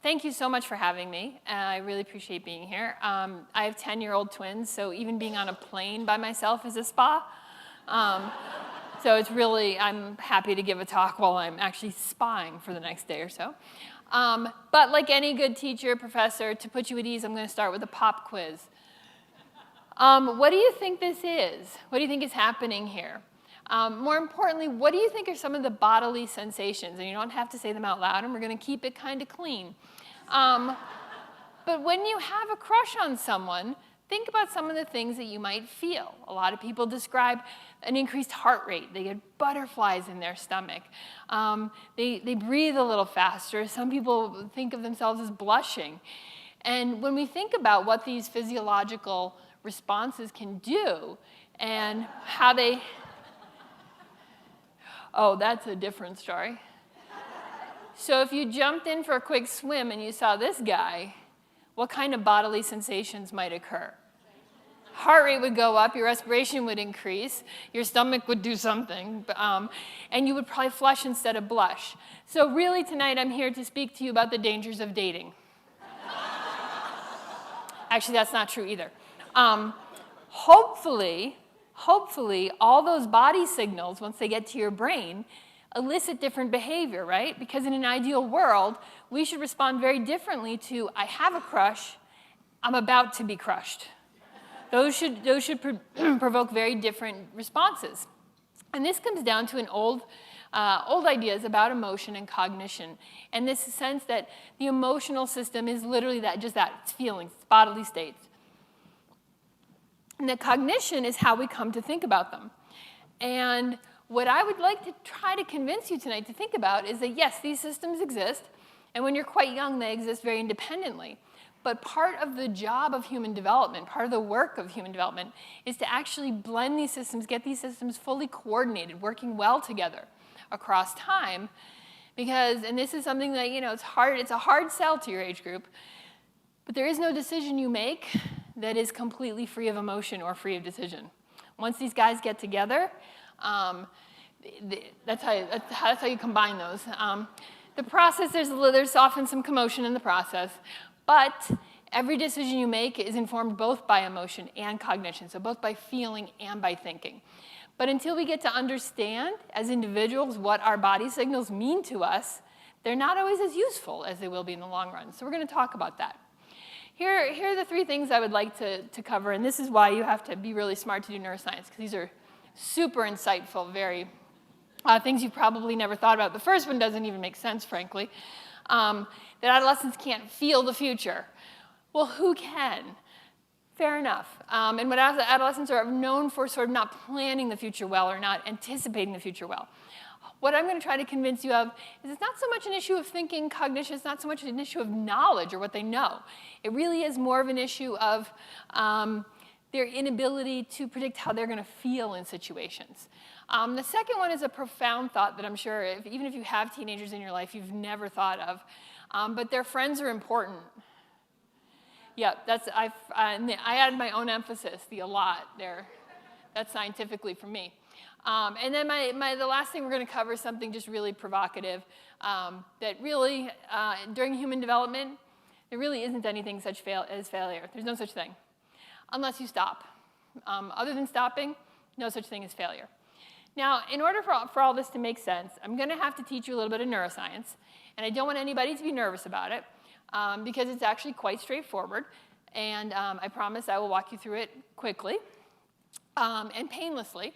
Thank you so much for having me. I really appreciate being here. I have 10-year-old twins, so even being on a plane by myself is a spa. So it's really, I'm happy to give a talk while I'm actually spying for the next day or so. But like any good teacher, professor, to put you at ease, I'm going to start with a pop quiz. What do you think this is? What do you think is happening here? More importantly, what do you think are some of the bodily sensations? And you don't have to say them out loud, and we're going to keep it kind of clean. But when you have a crush on someone, think about some of the things that you might feel. A lot of people describe an increased heart rate. They get butterflies in their stomach. They breathe a little faster. Some people think of themselves as blushing. And when we think about what these physiological responses can do and how they... Oh, that's a different story. So if you jumped in for a quick swim and you saw this guy, what kind of bodily sensations might occur? Heart rate would go up, your respiration would increase, your stomach would do something, and you would probably flush instead of blush. So really tonight I'm here to speak to you about the dangers of dating. Actually, that's not true either. Hopefully, all those body signals, once they get to your brain, elicit different behavior, right? Because in an ideal world, we should respond very differently to, I have a crush, I'm about to be crushed. Those should provoke very different responses. And this comes down to an old ideas about emotion and cognition. And this sense that the emotional system is literally that, it's feelings, it's bodily states. And the cognition is how we come to think about them. And what I would like to try to convince you tonight to think about is that, yes, these systems exist, and when you're quite young, they exist very independently. But part of the job of human development, part of the work of human development, is to actually blend these systems, get these systems fully coordinated, working well together across time. Because, and this is something that, it's a hard sell to your age group, but there is no decision you make that is completely free of emotion or free of decision. Once these guys get together, that's how you combine those. The process, there's often some commotion in the process, but every decision you make is informed both by emotion and cognition, so both by feeling and by thinking. But until we get to understand, as individuals, what our body signals mean to us, they're not always as useful as they will be in the long run. So we're going to talk about that. Here are the three things I would like to cover, and this is why you have to be really smart to do neuroscience, because these are super insightful, very things you've probably never thought about. The first one doesn't even make sense, frankly, that adolescents can't feel the future. Well, who can? Fair enough. And what adolescents are known for sort of not planning the future well or not anticipating the future well. What I'm going to try to convince you of is it's not so much an issue of thinking, cognition, it's not so much an issue of knowledge or what they know. It really is more of an issue of their inability to predict how they're going to feel in situations. The second one is a profound thought that I'm sure, even if you have teenagers in your life, you've never thought of, but their friends are important. Yeah, I added my own emphasis, the a lot there. That's scientifically for me. And then the last thing we're going to cover is something just really provocative, that really, during human development, there really isn't anything such as failure. There's no such thing, unless you stop. Other than stopping, no such thing as failure. Now, in order for all this to make sense, I'm going to have to teach you a little bit of neuroscience, and I don't want anybody to be nervous about it, because it's actually quite straightforward, and I promise I will walk you through it quickly and painlessly.